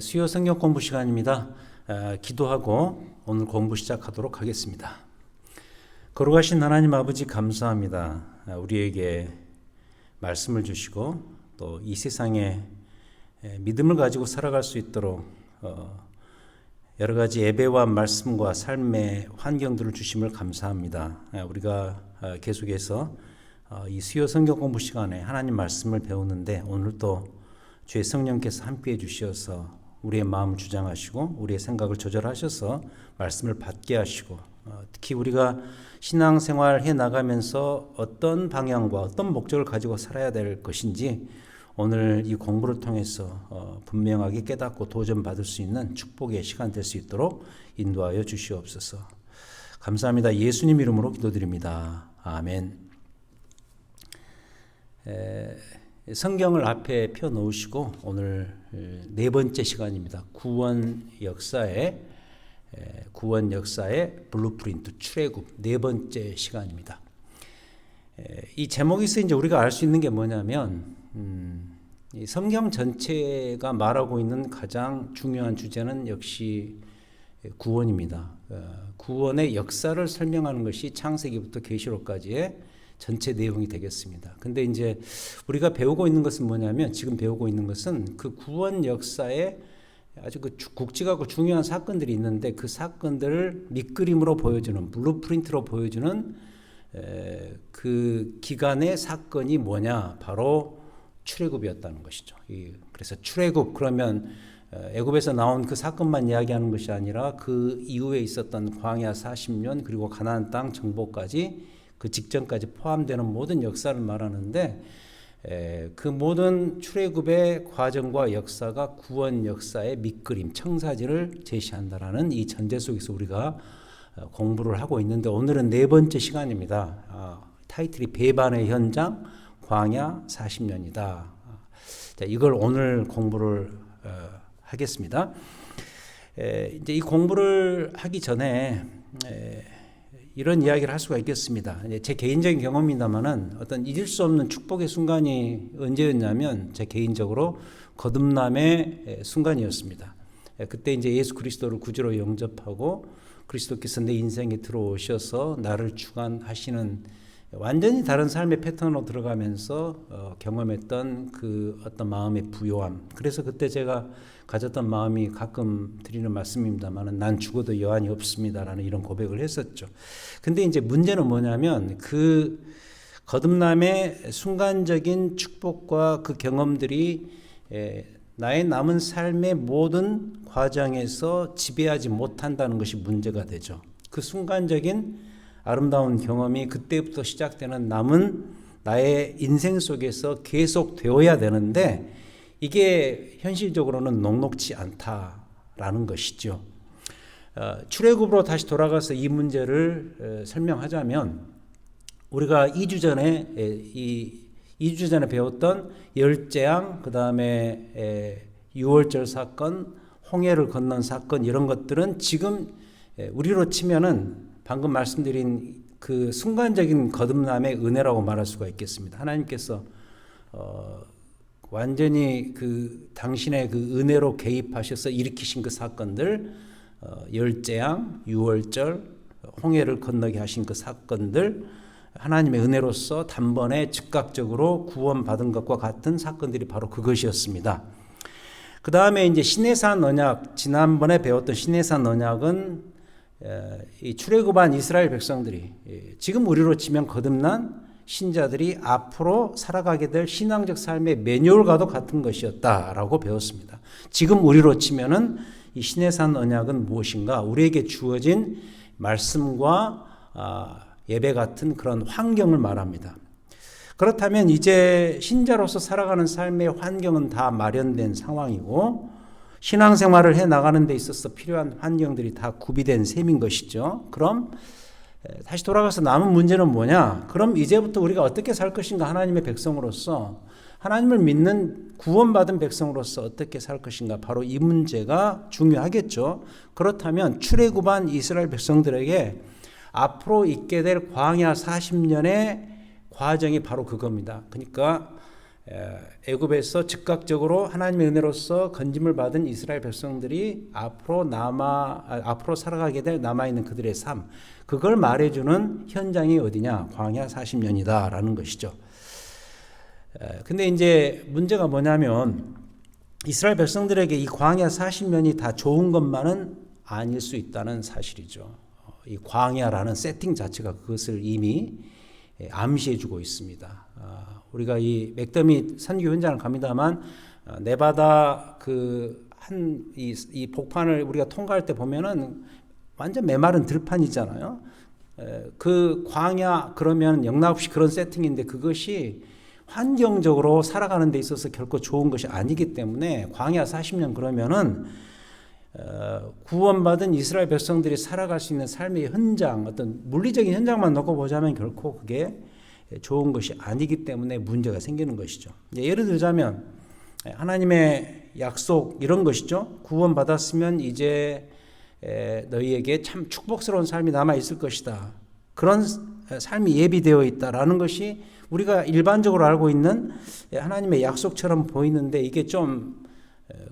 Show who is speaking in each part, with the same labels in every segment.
Speaker 1: 수요 성경 공부 시간입니다. 기도하고 오늘 공부 시작하도록 하겠습니다. 거룩하신 하나님 아버지 감사합니다. 우리에게 말씀을 주시고 또 이 세상에 믿음을 가지고 살아갈 수 있도록 여러 가지 예배와 말씀과 삶의 환경들을 주심을 감사합니다. 우리가 계속해서 이 수요 성경 공부 시간에 하나님 말씀을 배우는데 오늘도 주의 성령께서 함께해 주셔서 우리의 마음을 주장하시고 우리의 생각을 조절하셔서 말씀을 받게 하시고 특히 우리가 신앙생활 해 나가면서 어떤 방향과 어떤 목적을 가지고 살아야 될 것인지 오늘 이 공부를 통해서 분명하게 깨닫고 도전받을 수 있는 축복의 시간 될 수 있도록 인도하여 주시옵소서. 감사합니다. 예수님 이름으로 기도드립니다. 아멘. 성경을 앞에 펴 놓으시고 오늘 네 번째 시간입니다. 구원 역사의 블루프린트 출애굽 네 번째 시간입니다. 이 제목에서 이제 우리가 알 수 있는 게 뭐냐면 이 성경 전체가 말하고 있는 가장 중요한 주제는 역시 구원입니다. 구원의 역사를 설명하는 것이 창세기부터 계시록까지의 전체 내용이 되겠습니다. 근데 이제 우리가 배우고 있는 것은 뭐냐면 지금 배우고 있는 것은 그 구원 역사에 아주 그 굵직하고 중요한 사건들이 있는데 그 사건들을 밑그림으로 보여주는 블루프린트로 보여주는 그 기간의 사건이 뭐냐? 바로 출애굽이었다는 것이죠. 그래서 출애굽 그러면 애굽에서 나온 그 사건만 이야기하는 것이 아니라 그 이후에 있었던 광야 40년 그리고 가나안 땅 정복까지 그 직전까지 포함되는 모든 역사를 말하는데 그 모든 출애굽의 과정과 역사가 구원 역사의 밑그림, 청사진을 제시한다라는 이 전제 속에서 우리가 공부를 하고 있는데 오늘은 네 번째 시간입니다. 타이틀이 배반의 현장, 광야 40년이다. 자, 이걸 오늘 공부를 하겠습니다. 이제 이 공부를 하기 전에 이런 이야기를 할 수가 있겠습니다. 제 개인적인 경험입니다만은 어떤 잊을 수 없는 축복의 순간이 언제였냐면 제 개인적으로 거듭남의 순간이었습니다. 그때 이제 예수 그리스도를 구주로 영접하고 그리스도께서 내 인생에 들어오셔서 나를 주관하시는 완전히 다른 삶의 패턴으로 들어가면서 경험했던 그 어떤 마음의 부요함. 그래서 그때 제가 가졌던 마음이 가끔 드리는 말씀입니다만 난 죽어도 여한이 없습니다라는 이런 고백을 했었죠. 근데 이제 문제는 뭐냐면 그 거듭남의 순간적인 축복과 그 경험들이 나의 남은 삶의 모든 과정에서 지배하지 못한다는 것이 문제가 되죠. 그 순간적인 아름다운 경험이 그때부터 시작되는 남은 나의 인생 속에서 계속 되어야 되는데 이게 현실적으로는 녹록지 않다라는 것이죠. 출애굽으로 다시 돌아가서 이 문제를 설명하자면 우리가 2주 전에 배웠던 열재앙, 그 다음에 유월절 사건, 홍해를 건넌 사건 이런 것들은 지금 우리로 치면은 방금 말씀드린 그 순간적인 거듭남의 은혜라고 말할 수가 있겠습니다. 하나님께서 완전히 그 당신의 그 은혜로 개입하셔서 일으키신 그 사건들, 열재앙, 유월절, 홍해를 건너게 하신 그 사건들, 하나님의 은혜로서 단번에 즉각적으로 구원받은 것과 같은 사건들이 바로 그것이었습니다. 그 다음에 이제 시내산 언약, 지난번에 배웠던 시내산 언약은 이 출애굽한 이스라엘 백성들이 지금 우리로 치면 거듭난 신자들이 앞으로 살아가게 될 신앙적 삶의 매뉴얼과도 같은 것이었다라고 배웠습니다. 지금 우리로 치면은 이 시내산 언약은 무엇인가? 우리에게 주어진 말씀과 예배 같은 그런 환경을 말합니다. 그렇다면 이제 신자로서 살아가는 삶의 환경은 다 마련된 상황이고 신앙생활을 해 나가는 데 있어서 필요한 환경들이 다 구비된 셈인 것이죠. 그럼 다시 돌아가서 남은 문제는 뭐냐? 그럼 이제부터 우리가 어떻게 살 것인가? 하나님의 백성으로서 하나님을 믿는 구원받은 백성으로서 어떻게 살 것인가? 바로 이 문제가 중요하겠죠. 그렇다면 출애굽한 이스라엘 백성들에게 앞으로 있게 될 광야 40년의 과정이 바로 그겁니다. 그러니까 애굽에서 즉각적으로 하나님의 은혜로서 건짐을 받은 이스라엘 백성들이 앞으로 살아가게 될 남아있는 그들의 삶, 그걸 말해주는 현장이 어디냐? 광야 40년이다라는 것이죠. 근데 이제 문제가 뭐냐면 이스라엘 백성들에게 이 광야 40년이 다 좋은 것만은 아닐 수 있다는 사실이죠. 이 광야라는 세팅 자체가 그것을 이미 암시해주고 있습니다. 우리가 이 맥더밋 선교 현장을 갑니다만 네바다 이 복판을 우리가 통과할 때 보면은 완전 메마른 들판이잖아요. 그 광야 그러면 영락없이 그런 세팅인데 그것이 환경적으로 살아가는 데 있어서 결코 좋은 것이 아니기 때문에 광야 40년 그러면은 구원받은 이스라엘 백성들이 살아갈 수 있는 삶의 현장, 어떤 물리적인 현장만 놓고 보자면 결코 그게 좋은 것이 아니기 때문에 문제가 생기는 것이죠. 예를 들자면 하나님의 약속 이런 것이죠. 구원받았으면 이제 너희에게 참 축복스러운 삶이 남아 있을 것이다. 그런 삶이 예비되어 있다라는 것이 우리가 일반적으로 알고 있는 하나님의 약속처럼 보이는데 이게 좀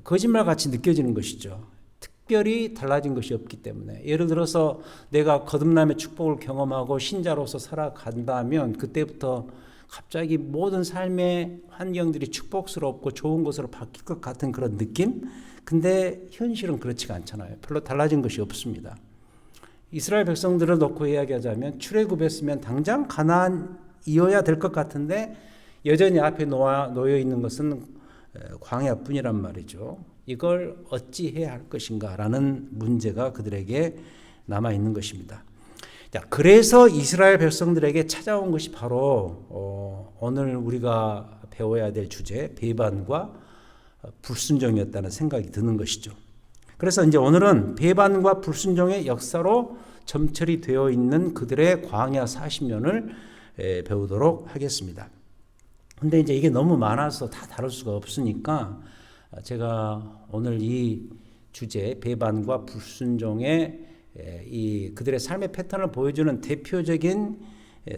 Speaker 1: 거짓말같이 느껴지는 것이죠. 특별히 달라진 것이 없기 때문에 예를 들어서 내가 거듭남의 축복을 경험하고 신자로서 살아간다면 그때부터 갑자기 모든 삶의 환경들이 축복스럽고 좋은 것으로 바뀔 것 같은 그런 느낌? 근데 현실은 그렇지가 않잖아요. 별로 달라진 것이 없습니다. 이스라엘 백성들을 놓고 이야기하자면 출애굽했으면 당장 가나안이어야 될 것 같은데 여전히 앞에 놓여 있는 것은 광야뿐이란 말이죠. 이걸 어찌해야 할 것인가라는 문제가 그들에게 남아있는 것입니다. 자, 그래서 이스라엘 백성들에게 찾아온 것이 바로 오늘 우리가 배워야 될 주제 배반과 불순종이었다는 생각이 드는 것이죠. 그래서 이제 오늘은 배반과 불순종의 역사로 점철이 되어 있는 그들의 광야 40년을 배우도록 하겠습니다. 근데 이제 이게 너무 많아서 다 다룰 수가 없으니까 제가 오늘 이 주제 배반과 불순종의 이 그들의 삶의 패턴을 보여주는 대표적인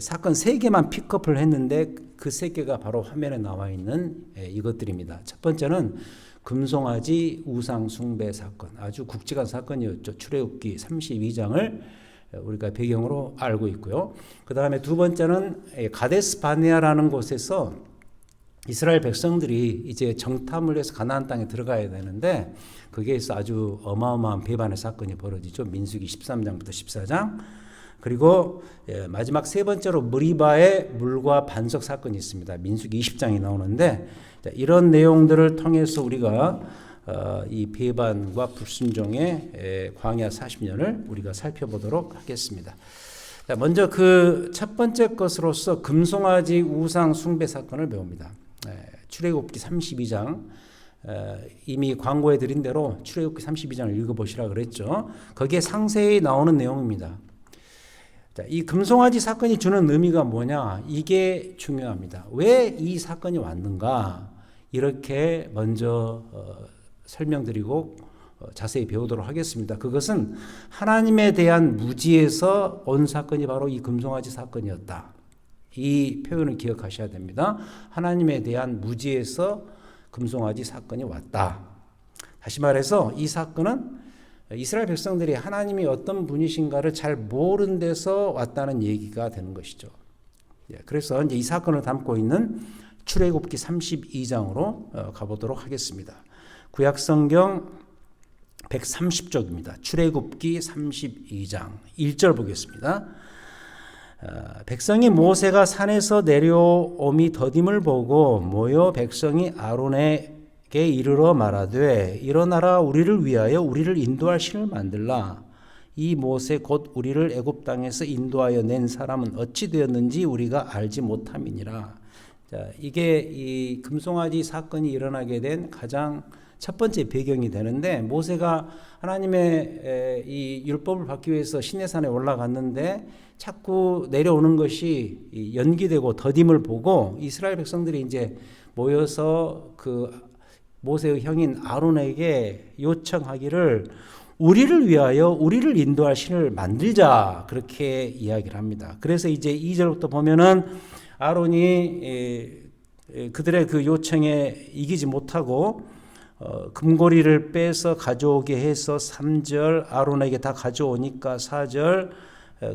Speaker 1: 사건 3개만 픽업을 했는데 그 3개가 바로 화면에 나와 있는 이것들입니다. 첫 번째는 금송아지 우상 숭배 사건, 아주 굵직한 사건이었죠. 출애굽기 32장을 우리가 배경으로 알고 있고요. 그 다음에 두 번째는 가데스 바네아라는 곳에서 이스라엘 백성들이 이제 정탐을 해서 가나안 땅에 들어가야 되는데 거기에서 아주 어마어마한 배반의 사건이 벌어지죠. 민수기 13장부터 14장. 그리고 마지막 세 번째로 무리바의 물과 반석 사건이 있습니다. 민수기 20장이 나오는데 이런 내용들을 통해서 우리가 이 배반과 불순종의 광야 40년을 우리가 살펴보도록 하겠습니다. 먼저 그 첫 번째 것으로서 금송아지 우상 숭배 사건을 배웁니다. 출애굽기 32장 이미 광고해 드린 대로 출애굽기 32장을 읽어보시라 그랬죠. 거기에 상세히 나오는 내용입니다. 이 금송아지 사건이 주는 의미가 뭐냐? 이게 중요합니다. 왜 이 사건이 왔는가? 이렇게 먼저 설명드리고 자세히 배우도록 하겠습니다. 그것은 하나님에 대한 무지에서 온 사건이 바로 이 금송아지 사건이었다. 이 표현을 기억하셔야 됩니다. 하나님에 대한 무지에서 금송아지 사건이 왔다. 다시 말해서 이 사건은 이스라엘 백성들이 하나님이 어떤 분이신가를 잘 모르는 데서 왔다는 얘기가 되는 것이죠. 그래서 이제 이 사건을 담고 있는 출애굽기 32장으로 가보도록 하겠습니다. 구약성경 130쪽입니다. 출애굽기 32장 1절 보겠습니다. 백성이 모세가 산에서 내려옴이 더딤을 보고 모여 백성이 아론에게 이르러 말하되 일어나라 우리를 위하여 우리를 인도할 신을 만들라. 이 모세 곧 우리를 애굽 땅에서 인도하여 낸 사람은 어찌 되었는지 우리가 알지 못함이니라. 자, 이게 이 금송아지 사건이 일어나게 된 가장 첫 번째 배경이 되는데 모세가 하나님의 이 율법을 받기 위해서 시내산에 올라갔는데 자꾸 내려오는 것이 연기되고 더딤을 보고 이스라엘 백성들이 이제 모여서 그 모세의 형인 아론에게 요청하기를 우리를 위하여 우리를 인도할 신을 만들자 그렇게 이야기를 합니다. 그래서 이제 2절부터 보면은 아론이 그들의 그 요청에 이기지 못하고 금고리를 빼서 가져오게 해서 3절 아론에게 다 가져오니까 4절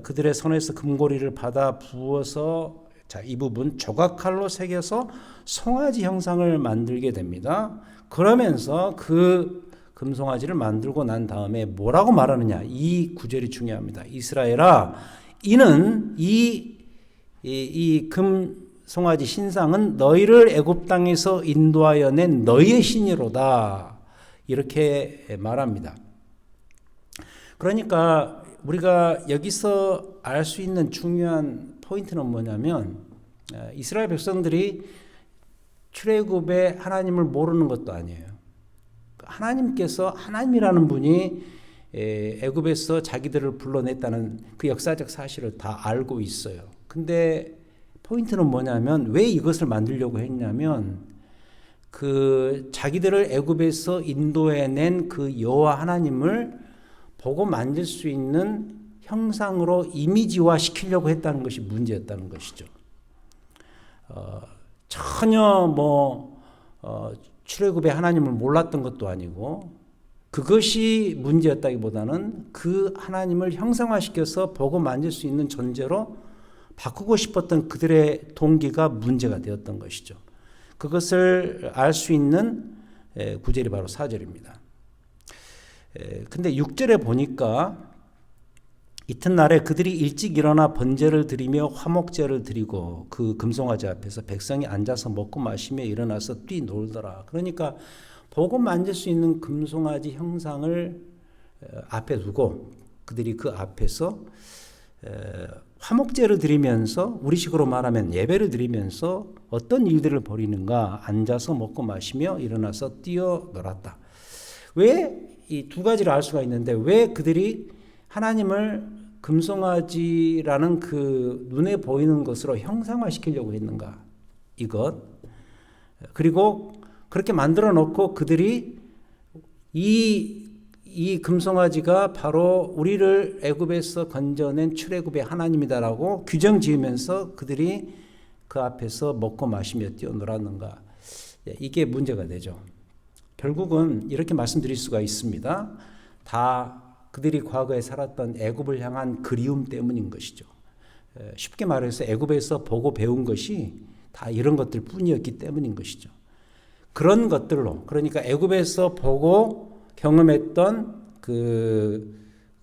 Speaker 1: 그들의 손에서 금고리를 받아 부어서 자, 이 부분 조각칼로 새겨서 송아지 형상을 만들게 됩니다. 그러면서 그 금송아지를 만들고 난 다음에 뭐라고 말하느냐, 이 구절이 중요합니다. 이스라엘아, 이는 이 금송아지 신상은 너희를 애굽 땅에서 인도하여 낸 너희의 신이로다, 이렇게 말합니다. 그러니까 우리가 여기서 알 수 있는 중요한 포인트는 뭐냐면, 이스라엘 백성들이 출애굽의 하나님을 모르는 것도 아니에요. 하나님께서, 하나님이라는 분이 애굽에서 자기들을 불러냈다는 그 역사적 사실을 다 알고 있어요. 근데 포인트는 뭐냐면, 왜 이것을 만들려고 했냐면, 그 자기들을 애굽에서 인도해낸 그 여호와 하나님을 보고 만질 수 있는 형상으로 이미지화 시키려고 했다는 것이 문제였다는 것이죠. 전혀 출애굽의 하나님을 몰랐던 것도 아니고, 그것이 문제였다기보다는 그 하나님을 형상화시켜서 보고 만질 수 있는 존재로 바꾸고 싶었던 그들의 동기가 문제가 되었던 것이죠. 그것을 알 수 있는 구절이 바로 4절입니다. 근데 6절에 보니까 이튿날에 그들이 일찍 일어나 번제를 드리며 화목제를 드리고 그 금송아지 앞에서 백성이 앉아서 먹고 마시며 일어나서 뛰놀더라. 그러니까 보고 만질 수 있는 금송아지 형상을 앞에 두고 그들이 그 앞에서 화목제를 드리면서, 우리식으로 말하면 예배를 드리면서 어떤 일들을 벌이는가, 앉아서 먹고 마시며 일어나서 뛰어놀았다. 왜 이 두 가지를 알 수가 있는데, 왜 그들이 하나님을 금송아지라는 그 눈에 보이는 것으로 형상화시키려고 했는가, 이것. 그리고 그렇게 만들어 놓고 그들이 이 금송아지가 바로 우리를 애굽에서 건져낸 출애굽의 하나님이다라고 규정 지으면서 그들이 그 앞에서 먹고 마시며 뛰어놀았는가, 이게 문제가 되죠. 결국은 이렇게 말씀드릴 수가 있습니다. 다 그들이 과거에 살았던 애굽을 향한 그리움 때문인 것이죠. 쉽게 말해서 애굽에서 보고 배운 것이 다 이런 것들 뿐이었기 때문인 것이죠. 그런 것들로, 그러니까 애굽에서 보고 경험했던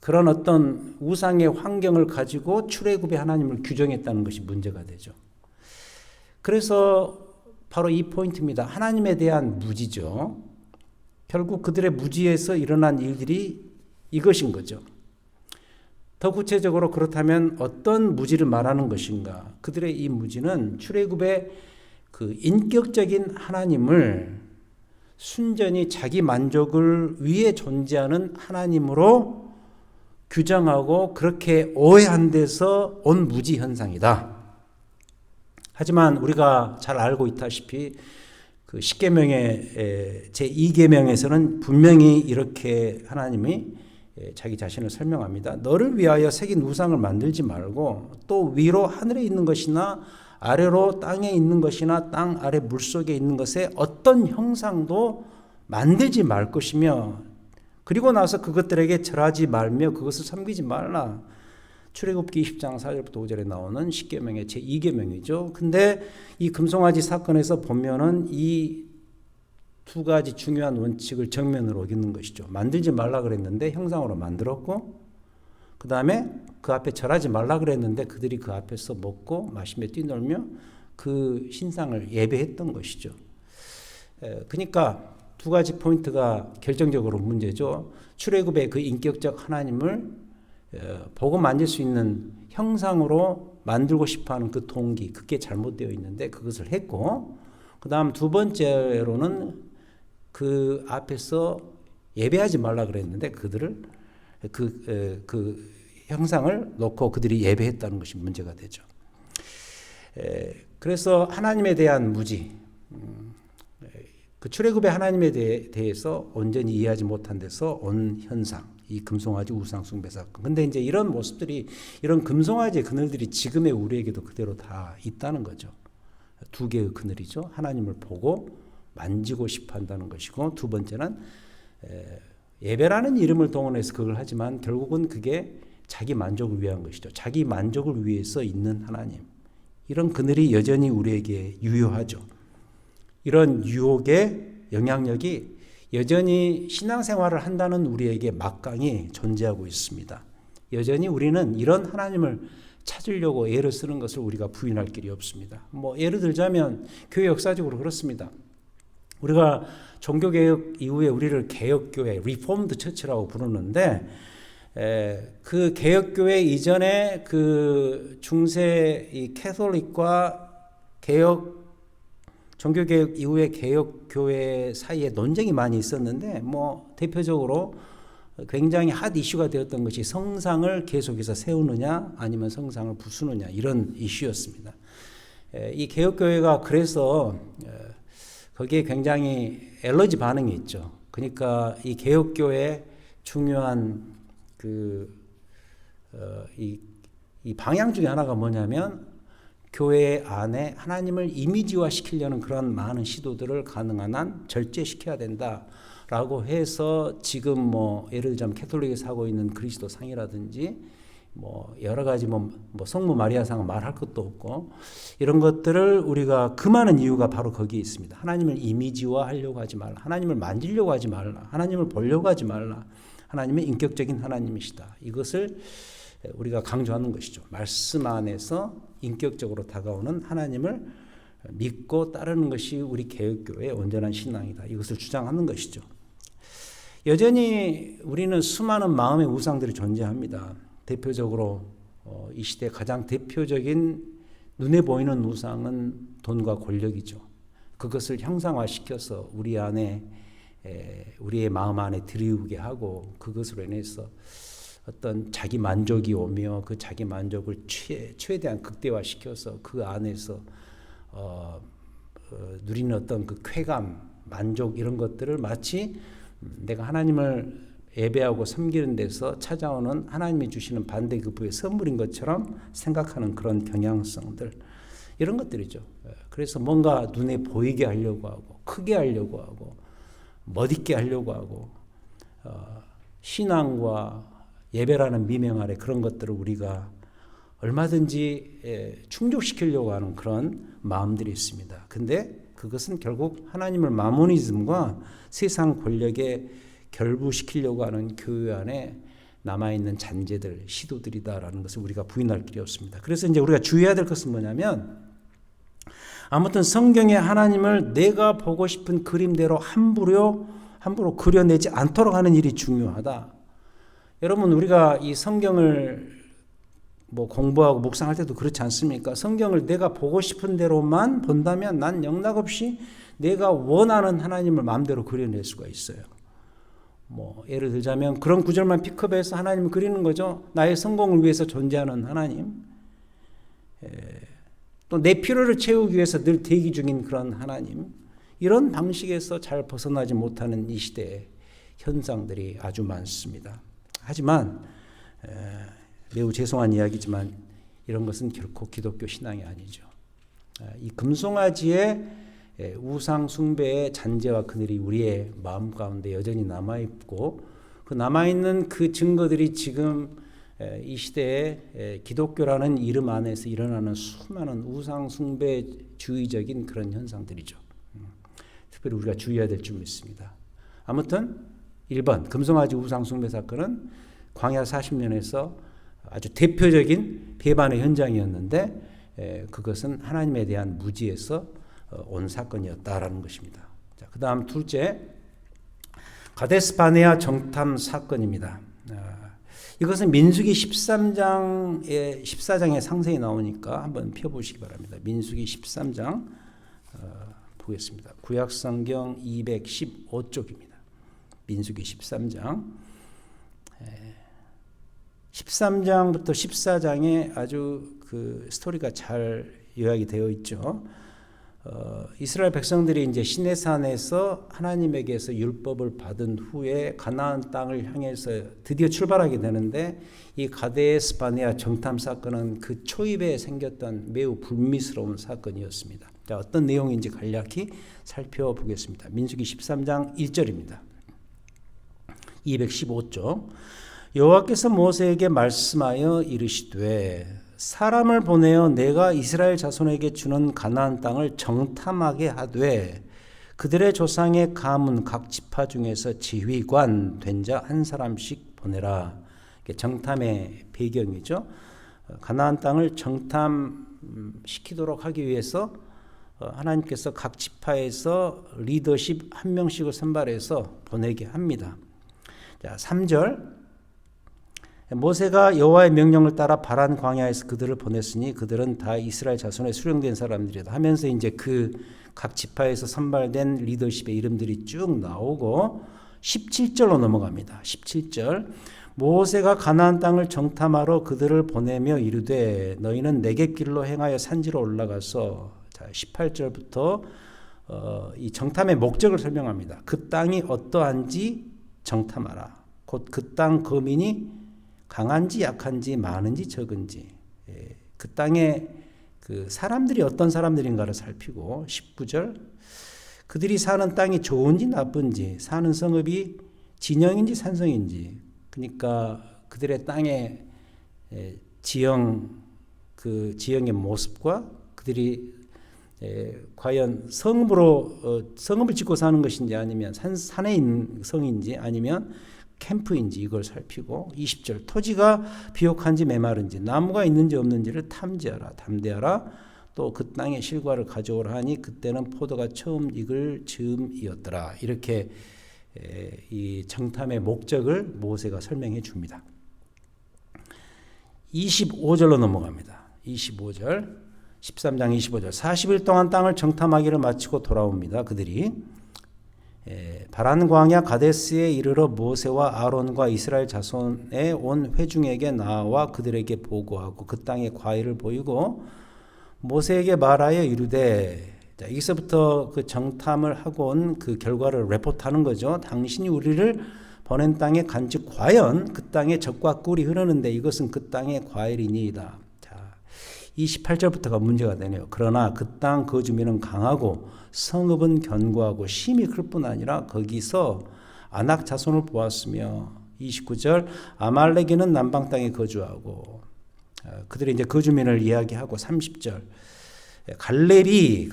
Speaker 1: 그런 어떤 우상의 환경을 가지고 출애굽의 하나님을 규정했다는 것이 문제가 되죠. 그래서 바로 이 포인트입니다. 하나님에 대한 무지죠. 결국 그들의 무지에서 일어난 일들이 이것인 거죠. 더 구체적으로 그렇다면 어떤 무지를 말하는 것인가? 그들의 이 무지는 출애굽의 그 인격적인 하나님을 순전히 자기 만족을 위해 존재하는 하나님으로 규정하고 그렇게 오해한 데서 온 무지 현상이다. 하지만 우리가 잘 알고 있다시피 그 십계명의 제2계명에서는 분명히 이렇게 하나님이 자기 자신을 설명합니다. 너를 위하여 새긴 우상을 만들지 말고 또 위로 하늘에 있는 것이나 아래로 땅에 있는 것이나 땅 아래 물속에 있는 것에 어떤 형상도 만들지 말 것이며, 그리고 나서 그것들에게 절하지 말며 그것을 섬기지 말라. 출애굽기 20장 4절부터 5절에 나오는 십계명의 제2계명이죠. 근데 이 금송아지 사건에서 보면은 이 두 가지 중요한 원칙을 정면으로 어기는 것이죠. 만들지 말라 그랬는데 형상으로 만들었고, 그 다음에 그 앞에 절하지 말라 그랬는데 그들이 그 앞에서 먹고 마시며 뛰놀며 그 신상을 예배했던 것이죠. 그러니까 두 가지 포인트가 결정적으로 문제죠. 출애굽의 그 인격적 하나님을 보고 만질 수 있는 형상으로 만들고 싶어하는 그 동기, 그게 잘못되어 있는데 그것을 했고, 그 다음 두 번째로는 그 앞에서 예배하지 말라 그랬는데 그들을 그 형상을 놓고 그들이 예배했다는 것이 문제가 되죠. 그래서 하나님에 대한 무지, 그 출애굽의 하나님에 대해서 온전히 이해하지 못한 데서 온 현상, 이 금송아지 우상 숭배 사건. 근데 이제 이런 모습들이, 이런 금송아지의 그늘들이 지금의 우리에게도 그대로 다 있다는 거죠. 두 개의 그늘이죠. 하나님을 보고 만지고 싶어 한다는 것이고, 두 번째는 예배라는 이름을 동원해서 그걸 하지만 결국은 그게 자기 만족을 위한 것이죠. 자기 만족을 위해서 있는 하나님. 이런 그늘이 여전히 우리에게 유효하죠. 이런 유혹의 영향력이 여전히 신앙생활을 한다는 우리에게 막강히 존재하고 있습니다. 여전히 우리는 이런 하나님을 찾으려고 애를 쓰는 것을 우리가 부인할 길이 없습니다. 예를 들자면 교회 역사적으로 그렇습니다. 우리가 종교개혁 이후에 우리를 개혁교회, 리폼드 처치라고 부르는데, 그 개혁교회 이전에 그 중세 이 캐톨릭과 종교개혁 이후의 개혁교회 사이에 논쟁이 많이 있었는데, 대표적으로 굉장히 핫 이슈가 되었던 것이 성상을 계속해서 세우느냐 아니면 성상을 부수느냐, 이런 이슈였습니다. 이 개혁교회가 그래서 거기에 굉장히 엘러지 반응이 있죠. 그러니까 이 개혁교회의 중요한 이 방향 중에 하나가 뭐냐면, 교회 안에 하나님을 이미지화 시키려는 그런 많은 시도들을 가능한 한 절제시켜야 된다라고 해서, 지금 예를 들자면 캐톨릭에서 하고 있는 그리스도상이라든지 여러 가지 성모 마리아상은 말할 것도 없고, 이런 것들을 우리가 금하는 이유가 바로 거기에 있습니다. 하나님을 이미지화 하려고 하지 말라. 하나님을 만지려고 하지 말라. 하나님을 보려고 하지 말라. 하나님은 인격적인 하나님이시다. 이것을 우리가 강조하는 것이죠. 말씀 안에서 인격적으로 다가오는 하나님을 믿고 따르는 것이 우리 개혁교회의 온전한 신앙이다. 이것을 주장하는 것이죠. 여전히 우리는 수많은 마음의 우상들이 존재합니다. 대표적으로 이 시대 가장 대표적인 눈에 보이는 우상은 돈과 권력이죠. 그것을 형상화시켜서 우리 안에, 우리의 마음 안에 들이우게 하고, 그것으로 인해서 어떤 자기 만족이 오며 그 자기 만족을 최대한 극대화시켜서 그 안에서 누리는 어떤 그 쾌감, 만족, 이런 것들을 마치 내가 하나님을 예배하고 섬기는 데서 찾아오는 하나님이 주시는 반대급부의 선물인 것처럼 생각하는 그런 경향성들, 이런 것들이죠. 그래서 뭔가 눈에 보이게 하려고 하고, 크게 하려고 하고, 멋있게 하려고 하고, 신앙과 예배라는 미명 아래 그런 것들을 우리가 얼마든지 충족시키려고 하는 그런 마음들이 있습니다. 근데 그것은 결국 하나님을 마모니즘과 세상 권력에 결부시키려고 하는 교회 안에 남아있는 잔재들, 시도들이다라는 것을 우리가 부인할 길이 없습니다. 그래서 이제 우리가 주의해야 될 것은 뭐냐면, 아무튼 성경의 하나님을 내가 보고 싶은 그림대로 함부로 그려내지 않도록 하는 일이 중요하다. 여러분, 우리가 이 성경을 공부하고 묵상할 때도 그렇지 않습니까? 성경을 내가 보고 싶은 대로만 본다면 난 영락없이 내가 원하는 하나님을 마음대로 그려낼 수가 있어요. 예를 들자면 그런 구절만 픽업해서 하나님을 그리는 거죠. 나의 성공을 위해서 존재하는 하나님, 또 내 필요를 채우기 위해서 늘 대기 중인 그런 하나님, 이런 방식에서 잘 벗어나지 못하는 이 시대의 현상들이 아주 많습니다. 하지만 매우 죄송한 이야기지만 이런 것은 결코 기독교 신앙이 아니죠. 이 금송아지의 우상 숭배의 잔재와 그늘이 우리의 마음 가운데 여전히 남아있고, 그 남아있는 그 증거들이 지금 이 시대에 기독교라는 이름 안에서 일어나는 수많은 우상 숭배주의적인 그런 현상들이죠. 특별히 우리가 주의해야 될 점이 있습니다. 아무튼 1번 금송아지 우상 숭배 사건은 광야 40년에서 아주 대표적인 배반의 현장이었는데, 그것은 하나님에 대한 무지에서 온 사건이었다라는 것입니다. 자, 그 다음 둘째, 가데스 바네아 정탐 사건입니다. 이것은 민수기 14장에 상세히 나오니까 한번 펴보시기 바랍니다. 민수기 13장 보겠습니다. 구약성경 215쪽입니다. 민수기 13장. 13장부터 14장에 아주 그 스토리가 잘 요약이 되어 있죠. 이스라엘 백성들이 이제 시내산에서 하나님에게서 율법을 받은 후에 가나안 땅을 향해서 드디어 출발하게 되는데, 이 가데스 바네아 정탐 사건은 그 초입에 생겼던 매우 불미스러운 사건이었습니다. 자, 어떤 내용인지 간략히 살펴보겠습니다. 민수기 13장 1절입니다. 215쪽. 여호와께서 모세에게 말씀하여 이르시되 사람을 보내어 내가 이스라엘 자손에게 주는 가나안 땅을 정탐하게 하되 그들의 조상의 가문 각 지파 중에서 지휘관 된 자 한 사람씩 보내라. 이게 정탐의 배경이죠. 가나안 땅을 정탐시키도록 하기 위해서 하나님께서 각 지파에서 리더십 한 명씩을 선발해서 보내게 합니다. 자, 3절. 모세가 여호와의 명령을 따라 바란 광야에서 그들을 보냈으니 그들은 다 이스라엘 자손에 수령된 사람들이다 하면서 이제 그 각 지파에서 선발된 리더십의 이름들이 쭉 나오고 17절로 넘어갑니다. 17절. 모세가 가나안 땅을 정탐하러 그들을 보내며 이르되 너희는 내겝길로 행하여 산지로 올라가서, 자, 18절부터 이 정탐의 목적을 설명합니다. 그 땅이 어떠한지 정탐하라. 곧 그 땅 거민이 강한지 약한지 많은지 적은지, 그 땅에 그 사람들이 어떤 사람들인가를 살피고, 19절. 그들이 사는 땅이 좋은지 나쁜지, 사는 성읍이 진영인지 산성인지, 그러니까 그들의 땅의 그 지형의 모습과 그들이 과연 성읍을 짓고 사는 것인지 아니면 산에 있는 성인지 아니면 캠프인지 이걸 살피고, 20절. 토지가 비옥한지 메마른지 나무가 있는지 없는지를 탐지하라. 담대하라. 또 그 땅의 실과를 가져오라 하니 그때는 포도가 처음 익을 즈음이었더라. 이렇게 이 정탐의 목적을 모세가 설명해 줍니다. 25절로 넘어갑니다. 25절. 13장 25절. 40일 동안 땅을 정탐하기를 마치고 돌아옵니다. 그들이 바란 광야 가데스에 이르러 모세와 아론과 이스라엘 자손의 온 회중에게 나와 그들에게 보고하고 그 땅의 과일을 보이고 모세에게 말하여 이르되, 자, 여기서부터 그 정탐을 하고 온 그 결과를 레포트하는 거죠. 당신이 우리를 보낸 땅에 간즉 과연 그 땅에 젖과 꿀이 흐르는데 이것은 그 땅의 과일이니이다. 자, 28절부터가 문제가 되네요. 그러나 그 땅 그 주민은 강하고 성읍은 견고하고 심히 클 뿐 아니라 거기서 아낙 자손을 보았으며, 29절. 아말렉인은 남방 땅에 거주하고, 그들이 이제 그 주민을 이야기하고, 30절. 갈렙이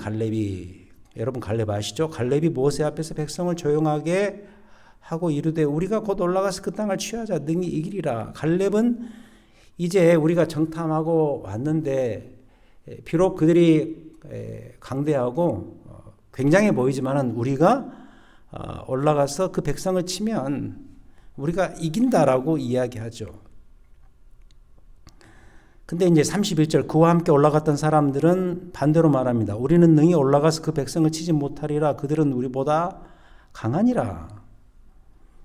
Speaker 1: 여러분 갈렙 아시죠? 갈렙이 모세 앞에서 백성을 조용하게 하고 이르되 우리가 곧 올라가서 그 땅을 취하자 능히 이기리라. 갈렙은 이제 우리가 정탐하고 왔는데 비록 그들이 강대하고 굉장해 보이지만은 우리가 올라가서 그 백성을 치면 우리가 이긴다라고 이야기하죠. 근데 이제 31절. 그와 함께 올라갔던 사람들은 반대로 말합니다. 우리는 능히 올라가서 그 백성을 치지 못하리라. 그들은 우리보다 강하니라.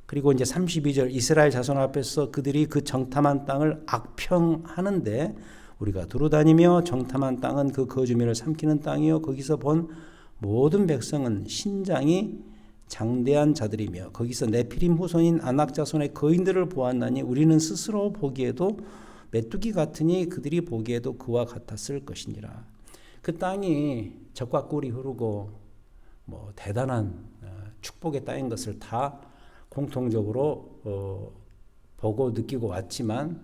Speaker 1: 그리고 이제 32절. 이스라엘 자손 앞에서 그들이 그 정탐한 땅을 악평하는데 우리가 두루다니며 정탐한 땅은 그 거주민을 삼키는 땅이요 거기서 본 모든 백성은 신장이 장대한 자들이며 거기서 네피림 후손인 아낙 자손의 거인들을 보았나니 우리는 스스로 보기에도 메뚜기 같으니 그들이 보기에도 그와 같았을 것이니라. 그 땅이 젖과 꿀이 흐르고 뭐 대단한 축복의 땅인 것을 다 공통적으로 보고 느끼고 왔지만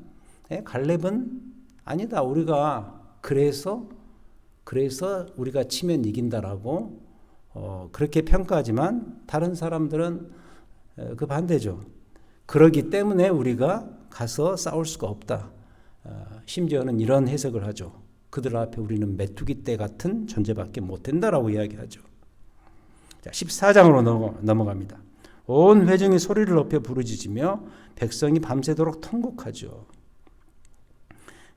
Speaker 1: 갈렙은 아니다. 우리가 그래서 우리가 치면 이긴다라고 그렇게 평가하지만 다른 사람들은 그 반대죠. 그러기 때문에 우리가 가서 싸울 수가 없다. 심지어는 이런 해석을 하죠. 그들 앞에 우리는 메뚜기 떼 같은 존재밖에 못 된다라고 이야기하죠. 자, 14장으로 넘어갑니다. 온 회중이 소리를 높여 부르짖으며 백성이 밤새도록 통곡하죠.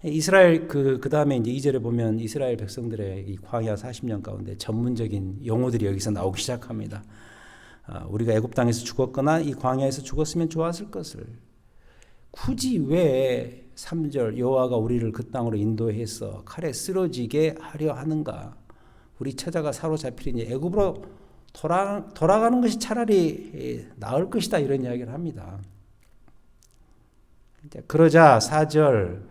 Speaker 1: 이스라엘 그 다음에 이제 2절에 보면 이스라엘 백성들의 이 광야 40년 가운데 전문적인 용어들이 여기서 나오기 시작합니다. 우리가 애굽 땅에서 죽었거나 이 광야에서 죽었으면 좋았을 것을 굳이 왜 3절 여호와가 우리를 그 땅으로 인도해서 칼에 쓰러지게 하려 하는가? 우리 처자가 사로잡히리니 애굽으로 돌아가는 것이 차라리 나을 것이다 이런 이야기를 합니다. 그러자 4절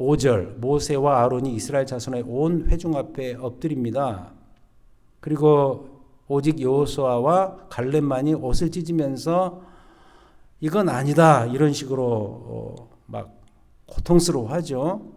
Speaker 1: 5절 모세와 아론이 이스라엘 자손의 온 회중 앞에 엎드립니다. 그리고 오직 여호수아와 갈렙만이 옷을 찢으면서 이건 아니다 이런 식으로 막 고통스러워하죠.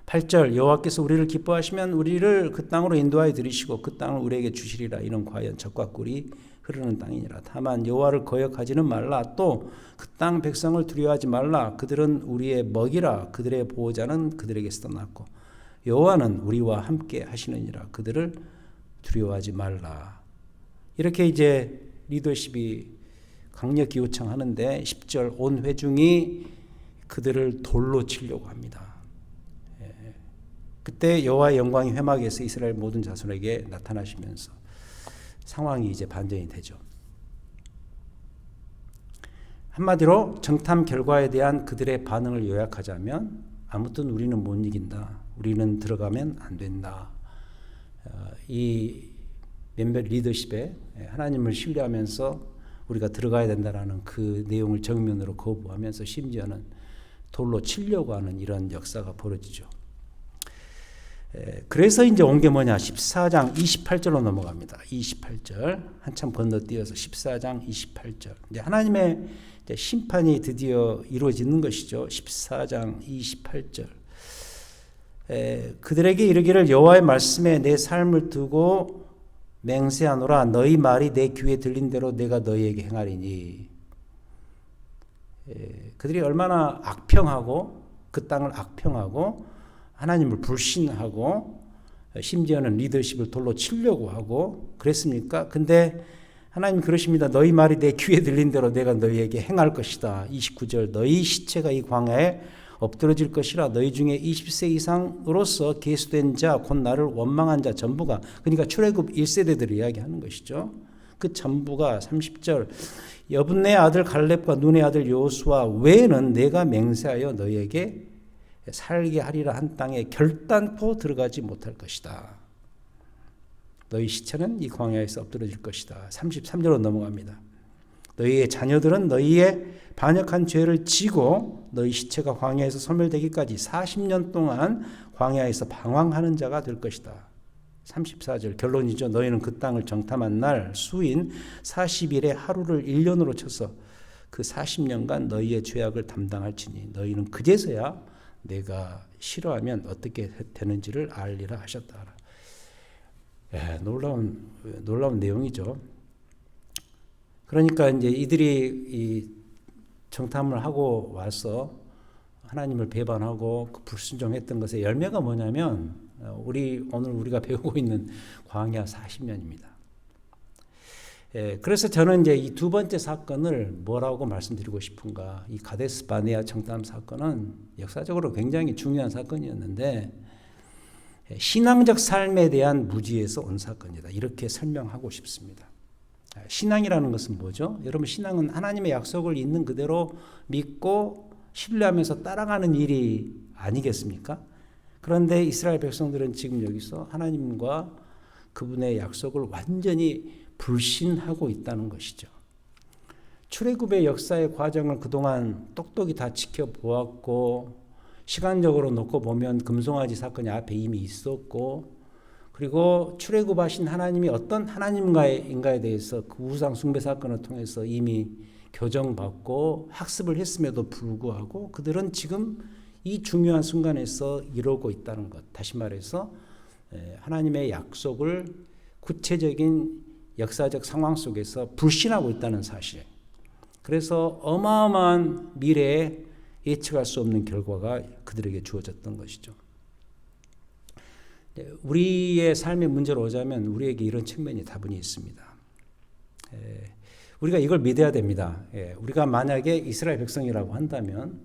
Speaker 1: 8절 여호와께서 우리를 기뻐하시면 우리를 그 땅으로 인도하여 들이시고 그 땅을 우리에게 주시리라. 이는 과연 젖과 꿀이 흐르는 땅이니라. 다만 여호와를 거역하지는 말라. 또 그 땅 백성을 두려워하지 말라. 그들은 우리의 먹이라. 그들의 보호자는 그들에게서 떠났고 여호와는 우리와 함께 하시느니라. 그들을 두려워하지 말라. 이렇게 이제 리더십이 강력히 요청하는데 10절 온 회중이 그들을 돌로 치려고 합니다. 그때 여호와의 영광이 회막에서 이스라엘 모든 자손에게 나타나시면서 상황이 이제 반전이 되죠. 한마디로 정탐 결과에 대한 그들의 반응을 요약하자면 아무튼 우리는 못 이긴다. 우리는 들어가면 안 된다. 이 몇몇 리더십에 하나님을 신뢰하면서 우리가 들어가야 된다라는 그 내용을 정면으로 거부하면서 심지어는 돌로 치려고 하는 이런 역사가 벌어지죠. 그래서 이제 온 게 뭐냐 14장 28절로 넘어갑니다. 28절 한참 건너뛰어서 14장 28절 이제 하나님의 이제 심판이 드디어 이루어지는 것이죠. 14장 28절 그들에게 이르기를 여호와의 말씀에 내 삶을 두고 맹세하노라. 너희 말이 내 귀에 들린 대로 내가 너희에게 행하리니. 그들이 얼마나 악평하고 그 땅을 악평하고 하나님을 불신하고 심지어는 리더십을 돌로 치려고 하고 그랬습니까? 근데 하나님 그러십니다. 너희 말이 내 귀에 들린 대로 내가 너희에게 행할 것이다. 29절 너희 시체가 이 광야에 엎드러질 것이라. 너희 중에 20세 이상으로서 계수된 자 곧 나를 원망한 자 전부가 그러니까 출애굽 1세대들을 이야기하는 것이죠. 그 전부가 30절 여분네 아들 갈렙과 눈의 아들 여호수아 외에는 내가 맹세하여 너희에게 살게 하리라 한 땅에 결단코 들어가지 못할 것이다. 너희 시체는 이 광야에서 엎드러질 것이다. 33절로 넘어갑니다. 너희의 자녀들은 너희의 반역한 죄를 지고 너희 시체가 광야에서 소멸되기까지 40년 동안 광야에서 방황하는 자가 될 것이다. 34절 결론이죠. 너희는 그 땅을 정탐한 날 수인 40일의 하루를 1년으로 쳐서 그 40년간 너희의 죄악을 담당할지니 너희는 그제서야 내가 싫어하면 어떻게 되는지를 알리라 하셨다. 놀라운 내용이죠. 그러니까 이제 이들이 이 정탐을 하고 와서 하나님을 배반하고 불순종했던 것의 열매가 뭐냐면 오늘 우리가 배우고 있는 광야 40년입니다. 그래서 저는 이제 이 두 번째 사건을 뭐라고 말씀드리고 싶은가? 이 가데스 바네아 정탐 사건은 역사적으로 굉장히 중요한 사건이었는데 신앙적 삶에 대한 무지에서 온 사건이다. 이렇게 설명하고 싶습니다. 신앙이라는 것은 뭐죠? 여러분 신앙은 하나님의 약속을 있는 그대로 믿고 신뢰하면서 따라가는 일이 아니겠습니까? 그런데 이스라엘 백성들은 지금 여기서 하나님과 그분의 약속을 완전히 불신하고 있다는 것이죠. 출애굽의 역사의 과정을 그동안 똑똑히 다 지켜보았고 시간적으로 놓고 보면 금송아지 사건이 앞에 이미 있었고 그리고 출애굽하신 하나님이 어떤 하나님인가에 대해서 그 우상 숭배 사건을 통해서 이미 교정받고 학습을 했음에도 불구하고 그들은 지금 이 중요한 순간에서 이러고 있다는 것. 다시 말해서 하나님의 약속을 구체적인 역사적 상황 속에서 불신하고 있다는 사실. 그래서 어마어마한 미래에 예측할 수 없는 결과가 그들에게 주어졌던 것이죠. 우리의 삶의 문제로 오자면 우리에게 이런 측면이 다분히 있습니다. 우리가 이걸 믿어야 됩니다. 우리가 만약에 이스라엘 백성이라고 한다면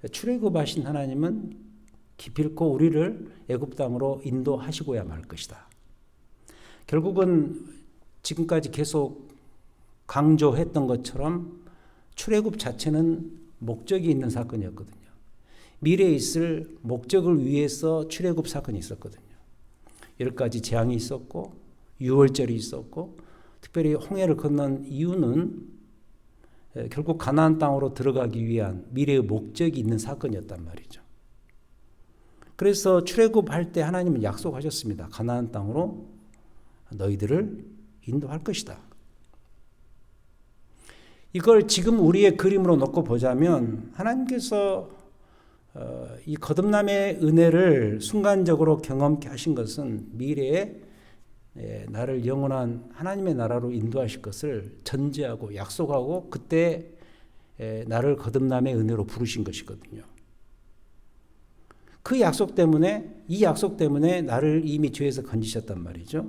Speaker 1: 출애굽하신 하나님은 기필코 우리를 애굽 땅으로 인도하시고야 말 것이다. 결국은 지금까지 계속 강조했던 것처럼 출애굽 자체는 목적이 있는 사건이었거든요. 미래에 있을 목적을 위해서 출애굽 사건이 있었거든요. 10가지 재앙이 있었고 유월절이 있었고 특별히 홍해를 건넌 이유는 결국 가나안 땅으로 들어가기 위한 미래의 목적이 있는 사건이었단 말이죠. 그래서 출애굽할 때 하나님은 약속하셨습니다. 가나안 땅으로 너희들을 인도할 것이다. 이걸 지금 우리의 그림으로 놓고 보자면 하나님께서 이 거듭남의 은혜를 순간적으로 경험케 하신 것은 미래에 나를 영원한 하나님의 나라로 인도하실 것을 전제하고 약속하고 그때 나를 거듭남의 은혜로 부르신 것이거든요. 그 약속 때문에, 이 약속 때문에 나를 이미 죄에서 건지셨단 말이죠.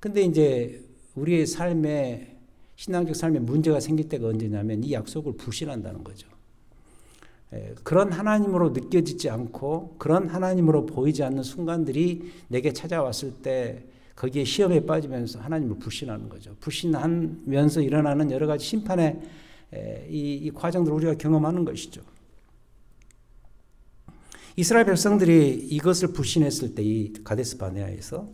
Speaker 1: 근데 이제 우리의 삶에, 신앙적 삶에 문제가 생길 때가 언제냐면 이 약속을 불신한다는 거죠. 그런 하나님으로 느껴지지 않고 그런 하나님으로 보이지 않는 순간들이 내게 찾아왔을 때 거기에 시험에 빠지면서 하나님을 불신하는 거죠. 불신하면서 일어나는 여러 가지 심판의 이 과정들을 우리가 경험하는 것이죠. 이스라엘 백성들이 이것을 불신했을 때, 이 가데스 바네아에서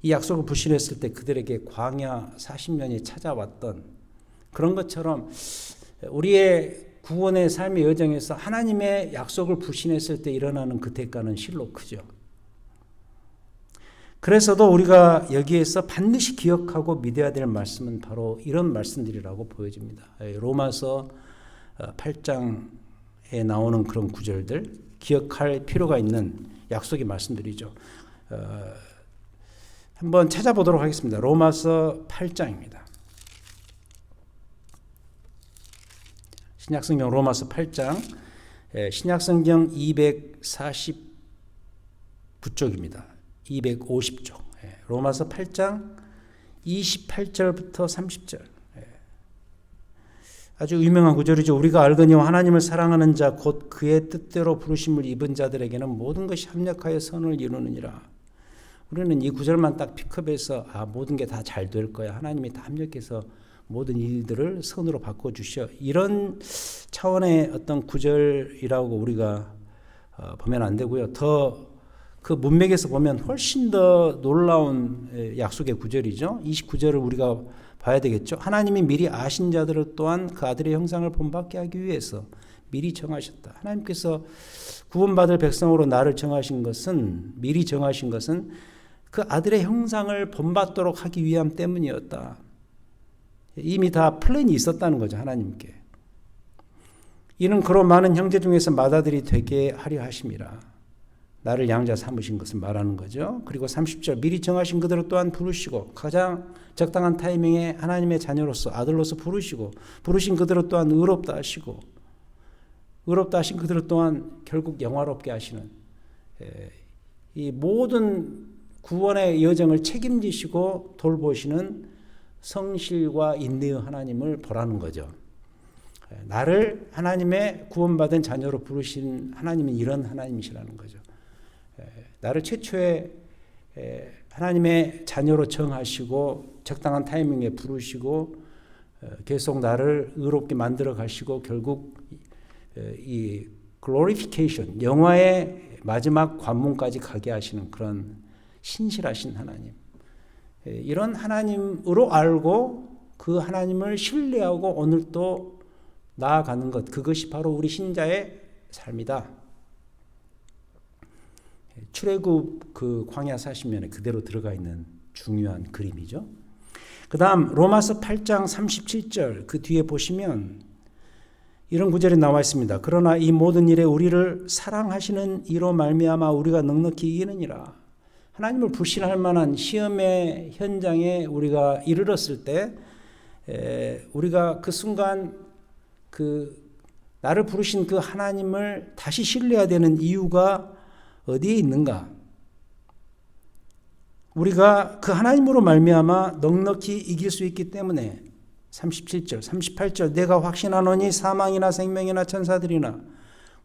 Speaker 1: 이 약속을 불신했을 때 그들에게 광야 40년이 찾아왔던 그런 것처럼 우리의 구원의 삶의 여정에서 하나님의 약속을 불신했을 때 일어나는 그 대가는 실로 크죠. 그래서도 우리가 여기에서 반드시 기억하고 믿어야 될 말씀은 바로 이런 말씀들이라고 보여집니다. 로마서 8장에 나오는 그런 구절들, 기억할 필요가 있는 약속의 말씀들이죠. 한번 찾아보도록 하겠습니다. 로마서 8장입니다. 신약성경 로마서 8장, 신약성경 249쪽입니다. 250쪽. 로마서 8장 28절부터 30절. 아주 유명한 구절이죠. 우리가 알거니와 하나님을 사랑하는 자 곧 그의 뜻대로 부르심을 입은 자들에게는 모든 것이 합력하여 선을 이루느니라. 우리는 이 구절만 딱 픽업해서 모든 게 다 잘 될 거야. 하나님이 다 합력해서 모든 일들을 선으로 바꿔주셔. 이런 차원의 어떤 구절이라고 우리가 보면 안 되고요. 더 그 문맥에서 보면 훨씬 더 놀라운 약속의 구절이죠. 29절을 우리가 봐야 되겠죠. 하나님이 미리 아신 자들을 또한 그 아들의 형상을 본받게 하기 위해서 미리 정하셨다. 하나님께서 구원받을 백성으로 나를 정하신 것은, 미리 정하신 것은 그 아들의 형상을 본받도록 하기 위함 때문이었다. 이미 다 플랜이 있었다는 거죠. 하나님께. 이는 그로 많은 형제 중에서 맏아들이 되게 하려 하심이라. 나를 양자 삼으신 것을 말하는 거죠. 그리고 30절 미리 정하신 그들을 또한 부르시고 가장 적당한 타이밍에 하나님의 자녀로서 아들로서 부르신 그들을 또한 의롭다 하시고 의롭다 하신 그들을 또한 결국 영화롭게 하시는 이 모든 구원의 여정을 책임지시고 돌보시는 성실과 인내의 하나님을 보라는 거죠. 나를 하나님의 구원받은 자녀로 부르신 하나님은 이런 하나님이시라는 거죠. 나를 최초에 하나님의 자녀로 정하시고 적당한 타이밍에 부르시고 계속 나를 의롭게 만들어 가시고 결국 이 글로리피케이션, 영화의 마지막 관문까지 가게 하시는 그런 신실하신 하나님. 이런 하나님으로 알고 그 하나님을 신뢰하고 오늘도 나아가는 것, 그것이 바로 우리 신자의 삶이다. 출애굽 그 광야 40년에 그대로 들어가 있는 중요한 그림이죠. 그 다음 로마서 8장 37절 그 뒤에 보시면 이런 구절이 나와 있습니다. 그러나 이 모든 일에 우리를 사랑하시는 이로 말미암아 우리가 넉넉히 이기느니라. 하나님을 불신할 만한 시험의 현장에 우리가 이르렀을 때 우리가 그 순간 그 나를 부르신 그 하나님을 다시 신뢰해야 되는 이유가 어디에 있는가? 우리가 그 하나님으로 말미암아 넉넉히 이길 수 있기 때문에 37절, 38절 내가 확신하노니 사망이나 생명이나 천사들이나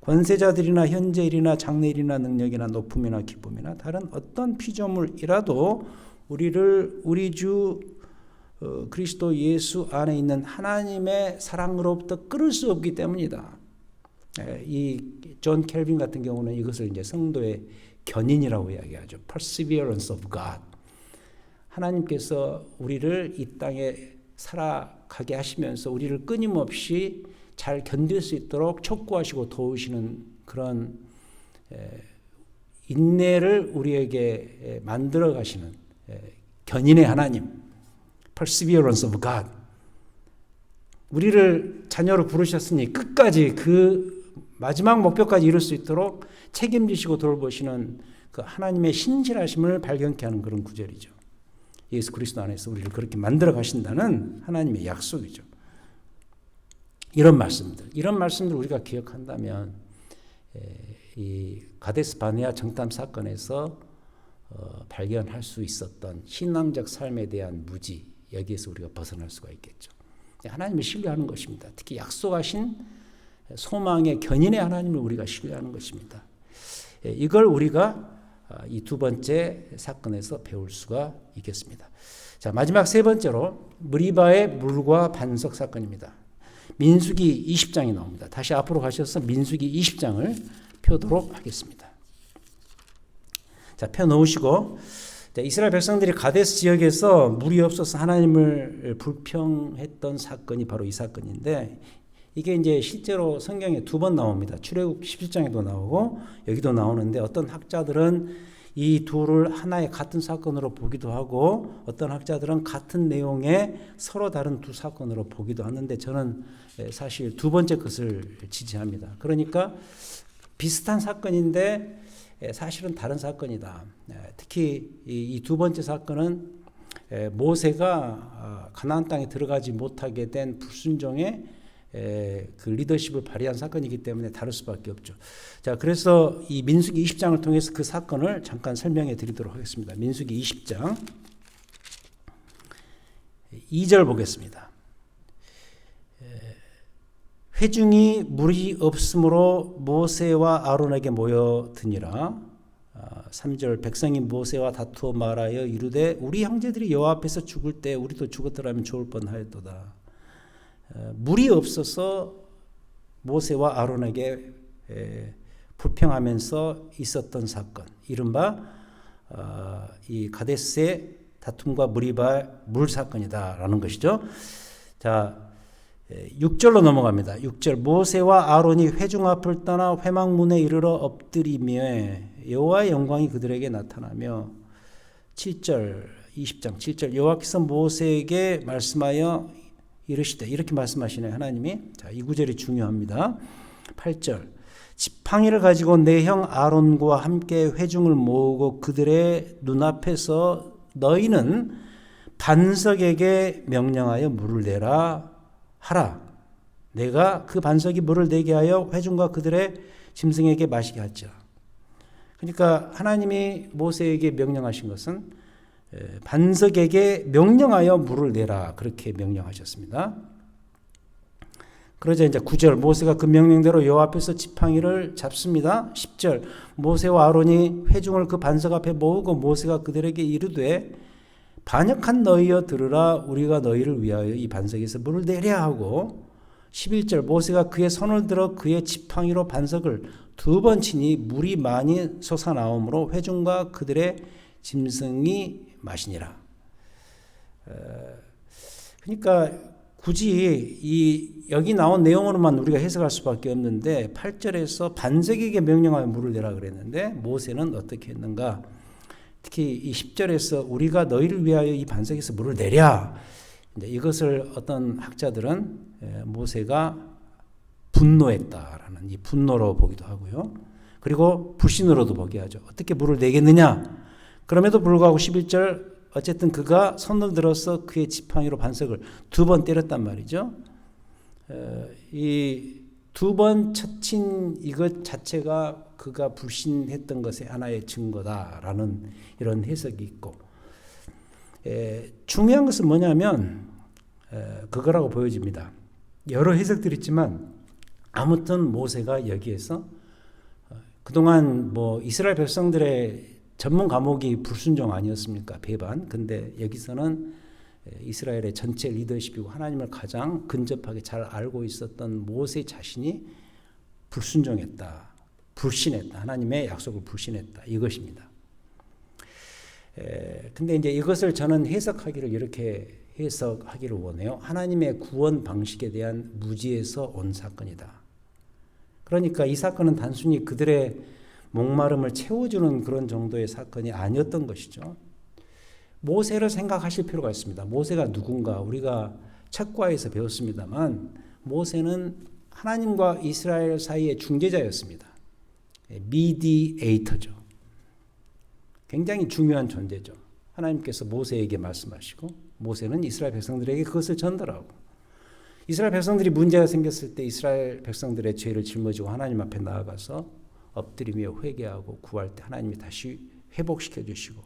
Speaker 1: 권세자들이나 현재일이나 장래일이나 능력이나 높음이나 기쁨이나 다른 어떤 피조물이라도 우리를 우리 주 그리스도 예수 안에 있는 하나님의 사랑으로부터 끊을 수 없기 때문이다. 이 존 켈빈 같은 경우는 이것을 이제 성도의 견인이라고 이야기하죠. Perseverance of God. 하나님께서 우리를 이 땅에 살아가게 하시면서 우리를 끊임없이 잘 견딜 수 있도록 촉구하시고 도우시는 그런 인내를 우리에게 만들어 가시는 견인의 하나님, perseverance of God. 우리를 자녀로 부르셨으니 끝까지 그 마지막 목표까지 이룰 수 있도록 책임지시고 돌보시는 그 하나님의 신실하심을 발견케 하는 그런 구절이죠. 예수 그리스도 안에서 우리를 그렇게 만들어 가신다는 하나님의 약속이죠. 이런 말씀들 우리가 기억한다면 이 가데스 바네아 정탐 사건에서 발견할 수 있었던 신앙적 삶에 대한 무지, 여기에서 우리가 벗어날 수가 있겠죠. 하나님을 신뢰하는 것입니다. 특히 약속하신 소망의 견인의 하나님을 우리가 신뢰하는 것입니다. 이걸 우리가 이 두 번째 사건에서 배울 수가 있겠습니다. 자, 마지막 세 번째로 무리바의 물과 반석 사건입니다. 민수기 20장이 나옵니다. 다시 앞으로 가셔서 민수기 20장을 펴도록 하겠습니다. 자, 펴 놓으시고, 이스라엘 백성들이 가데스 지역에서 물이 없어서 하나님을 불평했던 사건이 바로 이 사건인데, 이게 이제 실제로 성경에 두 번 나옵니다. 출애굽 17장에도 나오고 여기도 나오는데, 어떤 학자들은 이 둘을 하나의 같은 사건으로 보기도 하고, 어떤 학자들은 같은 내용의 서로 다른 두 사건으로 보기도 하는데, 저는 사실 두 번째 것을 지지합니다. 그러니까 비슷한 사건인데 사실은 다른 사건이다. 특히 이 두 번째 사건은 모세가 가나안 땅에 들어가지 못하게 된 불순종의 그 리더십을 발휘한 사건이기 때문에 다를 수밖에 없죠. 자, 그래서 이 민수기 20장을 통해서 그 사건을 잠깐 설명해 드리도록 하겠습니다. 민수기 20장 2절 보겠습니다. 회중이 물이 없으므로 모세와 아론에게 모여드니라. 3절 백성이 모세와 다투어 말하여 이르되 우리 형제들이 여호와 앞에서 죽을 때 우리도 죽었더라면 좋을 뻔하였도다. 물이 없어서 모세와 아론에게 불평하면서 있었던 사건, 이른바 이 가데스의 다툼과 무리바 물 사건이다라는 것이죠. 자, 6절로 넘어갑니다. 6절 모세와 아론이 회중 앞을 떠나 회막문에 이르러 엎드리며 여호와의 영광이 그들에게 나타나며 7절 20장 7절 여호와께서 모세에게 말씀하여 이르시되, 이렇게 말씀하시네요. 하나님이. 자, 이 구절이 중요합니다. 8절 지팡이를 가지고 내 형 아론과 함께 회중을 모으고 그들의 눈앞에서 너희는 반석에게 명령하여 물을 내라 하라. 내가 그 반석이 물을 내게 하여 회중과 그들의 짐승에게 마시게 할지라. 그러니까 하나님이 모세에게 명령하신 것은 반석에게 명령하여 물을 내라, 그렇게 명령하셨습니다. 그러자 이제 9절 모세가 그 명령대로 여호와 앞에서 지팡이를 잡습니다. 10절 모세와 아론이 회중을 그 반석 앞에 모으고 모세가 그들에게 이르되 반역한 너희여 들으라. 우리가 너희를 위하여 이 반석에서 물을 내려 하고 11절 모세가 그의 손을 들어 그의 지팡이로 반석을 두 번 치니 물이 많이 솟아나오므로 회중과 그들의 짐승이 마시니라. 그러니까 굳이 여기 나온 내용으로만 우리가 해석할 수밖에 없는데 8절에서 반석에게 명령하여 물을 내라 그랬는데 모세는 어떻게 했는가? 특히 이 10절에서 우리가 너희를 위하여 이 반석에서 물을 내랴. 이것을 어떤 학자들은 모세가 분노했다라는 이 분노로 보기도 하고요. 그리고 불신으로도 보게 하죠. 어떻게 물을 내겠느냐? 그럼에도 불구하고 11절 어쨌든 그가 손을 들어서 그의 지팡이로 반석을 두 번 때렸단 말이죠. 이 두 번 쳐친 이것 자체가 그가 불신했던 것의 하나의 증거다라는 이런 해석이 있고, 중요한 것은 뭐냐면 그거라고 보여집니다. 여러 해석들이 있지만 아무튼 모세가 여기에서 그동안 뭐 이스라엘 백성들의 전문 과목이 불순종 아니었습니까? 배반. 근데 여기서는 이스라엘의 전체 리더십이고 하나님을 가장 근접하게 잘 알고 있었던 모세 자신이 불순종했다, 불신했다, 하나님의 약속을 불신했다, 이것입니다. 근데 이제 이것을 저는 해석하기를 이렇게 해석하기를 원해요. 하나님의 구원 방식에 대한 무지에서 온 사건이다. 그러니까 이 사건은 단순히 그들의 목마름을 채워주는 그런 정도의 사건이 아니었던 것이죠. 모세를 생각하실 필요가 있습니다. 모세가 누군가 우리가 책과에서 배웠습니다만 모세는 하나님과 이스라엘 사이의 중재자였습니다. 미디에이터죠. 굉장히 중요한 존재죠. 하나님께서 모세에게 말씀하시고 모세는 이스라엘 백성들에게 그것을 전달하고 이스라엘 백성들이 문제가 생겼을 때 이스라엘 백성들의 죄를 짊어지고 하나님 앞에 나아가서 엎드리며 회개하고 구할 때 하나님이 다시 회복시켜 주시고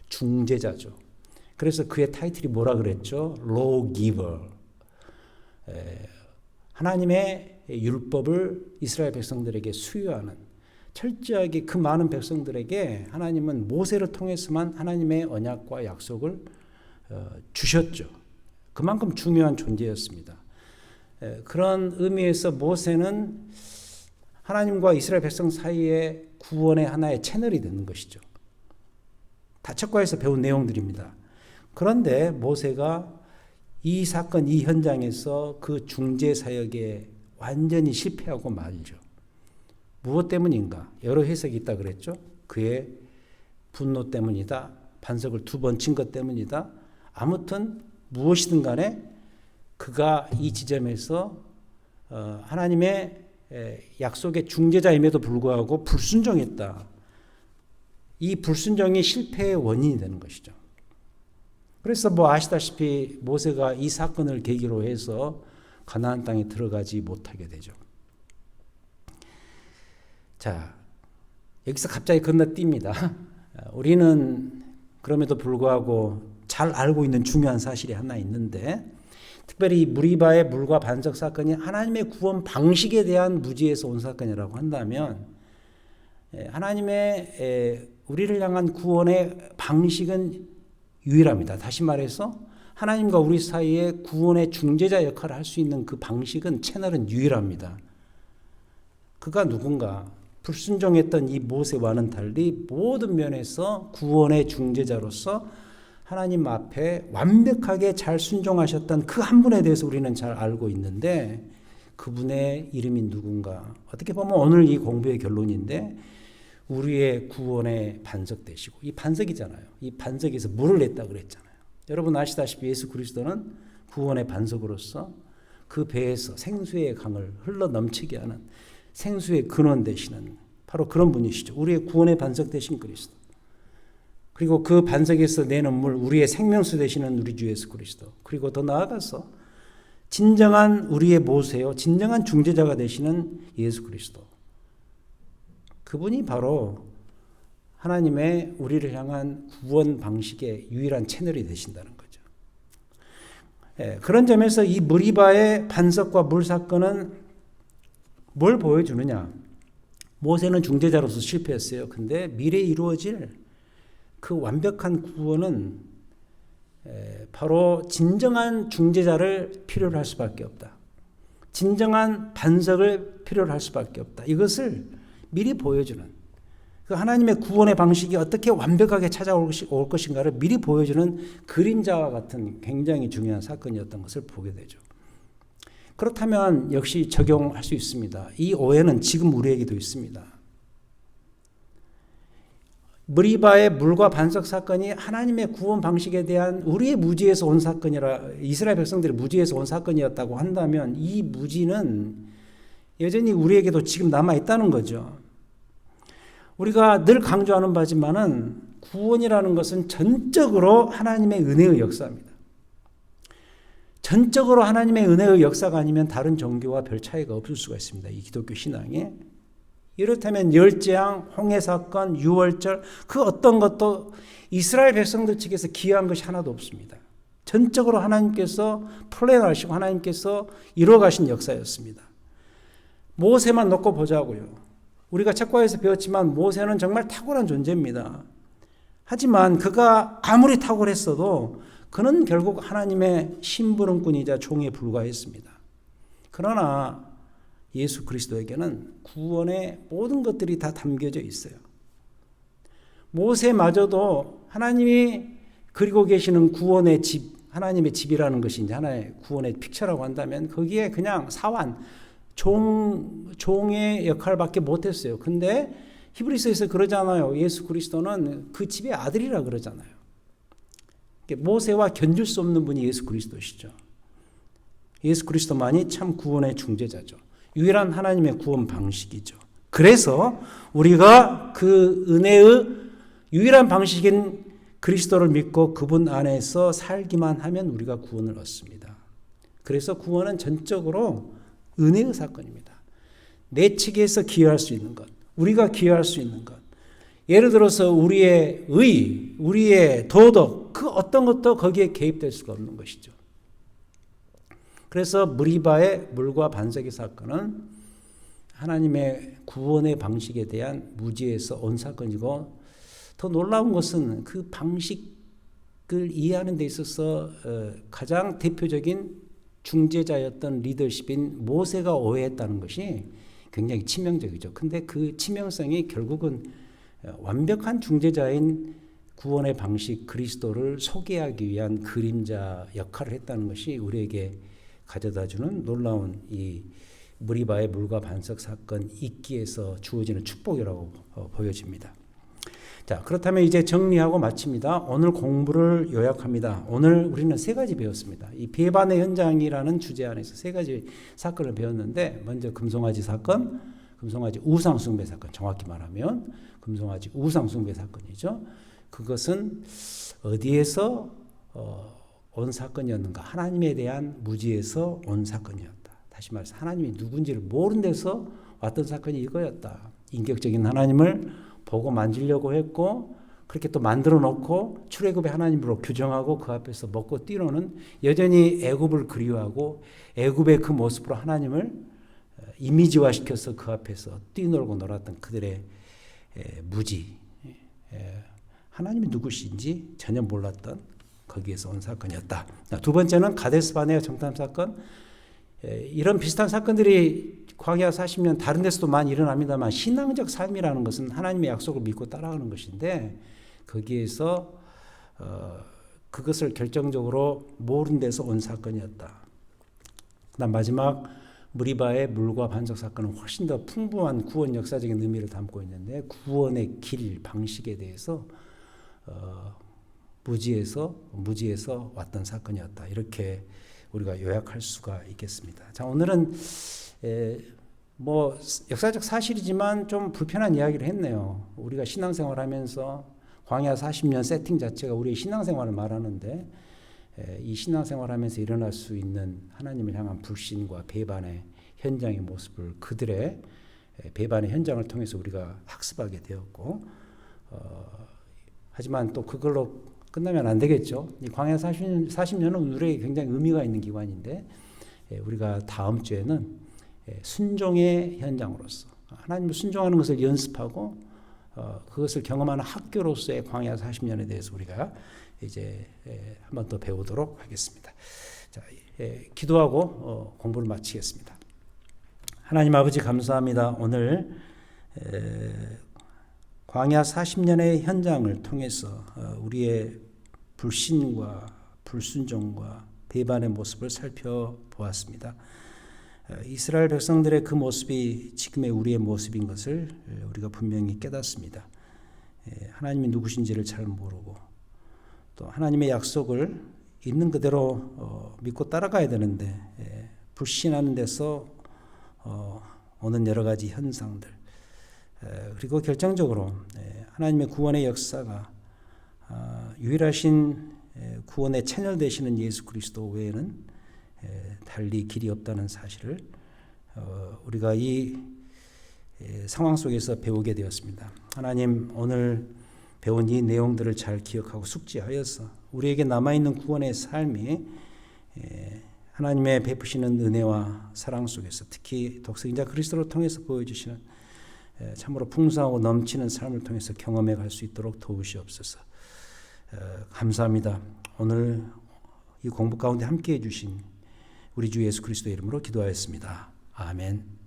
Speaker 1: 중재자죠. 그래서 그의 타이틀이 뭐라 그랬죠? Lawgiver. 하나님의 율법을 이스라엘 백성들에게 수여하는 철저하게 그 많은 백성들에게 하나님은 모세를 통해서만 하나님의 언약과 약속을 주셨죠. 그만큼 중요한 존재였습니다. 그런 의미에서 모세는 하나님과 이스라엘 백성 사이의 구원의 하나의 채널이 되는 것이죠. 다책과에서 배운 내용들입니다. 그런데 모세가 이 사건, 이 현장에서 그 중재 사역에 완전히 실패하고 말죠. 무엇 때문인가? 여러 해석이 있다 그랬죠. 그의 분노 때문이다. 반석을 2번 친 것 때문이다. 아무튼 무엇이든 간에 그가 이 지점에서 하나님의 약속의 중재자임에도 불구하고 불순종했다. 이 불순종이 실패의 원인이 되는 것이죠. 그래서 아시다시피 모세가 이 사건을 계기로 해서 가나안 땅에 들어가지 못하게 되죠. 자, 여기서 갑자기 건너뜁니다. 우리는 그럼에도 불구하고 잘 알고 있는 중요한 사실이 하나 있는데 특별히 무리바의 물과 반석 사건이 하나님의 구원 방식에 대한 무지에서 온 사건이라고 한다면 하나님의 우리를 향한 구원의 방식은 유일합니다. 다시 말해서 하나님과 우리 사이에 구원의 중재자 역할을 할 수 있는 그 방식은 채널은 유일합니다. 그가 누군가? 불순종했던 이 모세와는 달리 모든 면에서 구원의 중재자로서 하나님 앞에 완벽하게 잘 순종하셨던 그 한 분에 대해서 우리는 잘 알고 있는데 그분의 이름이 누군가? 어떻게 보면 오늘 이 공부의 결론인데 우리의 구원의 반석 되시고 이 반석이잖아요. 이 반석에서 물을 냈다 그랬잖아요. 여러분 아시다시피 예수 그리스도는 구원의 반석으로서 그 배에서 생수의 강을 흘러 넘치게 하는 생수의 근원 되시는 바로 그런 분이시죠. 우리의 구원의 반석 되신 그리스도. 그리고 그 반석에서 내는 물, 우리의 생명수 되시는 우리 주 예수 그리스도. 그리고 더 나아가서 진정한 우리의 모세요, 진정한 중재자가 되시는 예수 그리스도. 그분이 바로 하나님의 우리를 향한 구원 방식의 유일한 채널이 되신다는 거죠. 그런 점에서 이 무리바의 반석과 물 사건은 뭘 보여주느냐? 모세는 중재자로서 실패했어요. 근데 미래에 이루어질 그 완벽한 구원은 바로 진정한 중재자를 필요로 할 수밖에 없다. 진정한 반석을 필요로 할 수밖에 없다. 이것을 미리 보여주는 그 하나님의 구원의 방식이 어떻게 완벽하게 찾아올 것인가를 미리 보여주는 그림자와 같은 굉장히 중요한 사건이었던 것을 보게 되죠. 그렇다면 역시 적용할 수 있습니다. 이 오해는 지금 우리에게도 있습니다. 무리바의 물과 반석 사건이 하나님의 구원 방식에 대한 우리의 무지에서 온 사건이라 이스라엘 백성들의 무지에서 온 사건이었다고 한다면 이 무지는 여전히 우리에게도 지금 남아있다는 거죠. 우리가 늘 강조하는 바지만은 구원이라는 것은 전적으로 하나님의 은혜의 역사입니다. 전적으로 하나님의 은혜의 역사가 아니면 다른 종교와 별 차이가 없을 수가 있습니다. 이 기독교 신앙에. 이렇다면 열재앙, 홍해사건, 유월절 그 어떤 것도 이스라엘 백성들 측에서 기여한 것이 하나도 없습니다. 전적으로 하나님께서 플랜하시고 하나님께서 이루어가신 역사였습니다. 모세만 놓고 보자고요. 우리가 책과에서 배웠지만 모세는 정말 탁월한 존재입니다. 하지만 그가 아무리 탁월했어도 그는 결국 하나님의 심부름꾼이자 종에 불과했습니다. 그러나 예수 그리스도에게는 구원의 모든 것들이 다 담겨져 있어요. 모세마저도 하나님이 그리고 계시는 구원의 집, 하나님의 집이라는 것이 이제 하나의 구원의 픽처라고 한다면 거기에 그냥 사환, 종의 역할밖에 못했어요. 근데 히브리서에서 그러잖아요. 예수 그리스도는 그 집의 아들이라 그러잖아요. 모세와 견줄 수 없는 분이 예수 그리스도시죠. 예수 그리스도만이 참 구원의 중재자죠. 유일한 하나님의 구원 방식이죠. 그래서 우리가 그 은혜의 유일한 방식인 그리스도를 믿고 그분 안에서 살기만 하면 우리가 구원을 얻습니다. 그래서 구원은 전적으로 은혜의 사건입니다. 내 측에서 기여할 수 있는 것, 우리가 기여할 수 있는 것, 예를 들어서 우리의 의, 우리의 도덕, 그 어떤 것도 거기에 개입될 수가 없는 것이죠. 그래서 무리바의 물과 반석의 사건은 하나님의 구원의 방식에 대한 무지에서 온 사건이고, 더 놀라운 것은 그 방식을 이해하는 데 있어서 가장 대표적인 중재자였던 리더십인 모세가 오해했다는 것이 굉장히 치명적이죠. 근데 그 치명성이 결국은 완벽한 중재자인 구원의 방식 그리스도를 소개하기 위한 그림자 역할을 했다는 것이 우리에게 가져다주는 놀라운 이 무리바의 물과 반석 사건 있기에서 주어지는 축복이라고 보여집니다. 자, 그렇다면 이제 정리하고 마칩니다. 오늘 공부를 요약합니다. 오늘 우리는 세 가지 배웠습니다. 이 배반의 현장이라는 주제 안에서 세 가지 사건을 배웠는데, 먼저 금송아지 사건, 금송아지 우상숭배 사건, 정확히 말하면 금송아지 우상숭배 사건이죠. 그것은 어디에서 온 사건이었는가? 하나님에 대한 무지에서 온 사건이었다. 다시 말해서 하나님이 누군지를 모르는 데서 왔던 사건이 이거였다. 인격적인 하나님을 보고 만지려고 했고, 그렇게 또 만들어 놓고 출애굽의 하나님으로 규정하고 그 앞에서 먹고 뛰노는, 여전히 애굽을 그리워하고 애굽의 그 모습으로 하나님을 이미지화시켜서 그 앞에서 뛰놀고 놀았던 그들의 무지, 하나님이 누구신지 전혀 몰랐던 거기에서 온 사건이었다. 두 번째는 가데스 바네아 정탐 사건. 이런 비슷한 사건들이 광야 40년 다른 데서도 많이 일어납니다만, 신앙적 삶이라는 것은 하나님의 약속을 믿고 따라가는 것인데, 거기에서 그것을 결정적으로 모르는 데서 온 사건이었다. 그다음 마지막 무리바의 물과 반석 사건은 훨씬 더 풍부한 구원 역사적인 의미를 담고 있는데, 구원의 길 방식에 대해서 무지에서 왔던 사건이었다. 이렇게 우리가 요약할 수가 있겠습니다. 자, 오늘은 역사적 사실이지만 좀 불편한 이야기를 했네요. 우리가 신앙생활하면서 광야 40년 세팅 자체가 우리의 신앙생활을 말하는데, 이 신앙생활하면서 일어날 수 있는 하나님을 향한 불신과 배반의 현장의 모습을, 그들의 배반의 현장을 통해서 우리가 학습하게 되었고, 하지만 또 그걸로 끝나면 안 되겠죠. 이 광야 40년은 우리에게 굉장히 의미가 있는 기간인데, 우리가 다음 주에는 순종의 현장으로서 하나님을 순종하는 것을 연습하고 그것을 경험하는 학교로서의 광야 40년에 대해서 우리가 이제 한 번 더 배우도록 하겠습니다. 자, 기도하고 공부를 마치겠습니다. 하나님 아버지 감사합니다. 오늘 광야 40년의 현장을 통해서 우리의 불신과 불순종과 배반의 모습을 살펴보았습니다. 이스라엘 백성들의 그 모습이 지금의 우리의 모습인 것을 우리가 분명히 깨닫습니다. 하나님이 누구신지를 잘 모르고, 또 하나님의 약속을 있는 그대로 믿고 따라가야 되는데, 불신하는 데서 오는 여러 가지 현상들, 그리고 결정적으로 하나님의 구원의 역사가 유일하신 구원의 채널 되시는 예수 그리스도 외에는 달리 길이 없다는 사실을 우리가 이 상황 속에서 배우게 되었습니다. 하나님, 오늘 배운 이 내용들을 잘 기억하고 숙지하여서 우리에게 남아있는 구원의 삶이 하나님의 베푸시는 은혜와 사랑 속에서, 특히 독생자 그리스도를 통해서 보여주시는 참으로 풍성하고 넘치는 삶을 통해서 경험해 갈 수 있도록 도우시옵소서. 감사합니다. 오늘 이 공부 가운데 함께해 주신 우리 주 예수 그리스도의 이름으로 기도하였습니다. 아멘.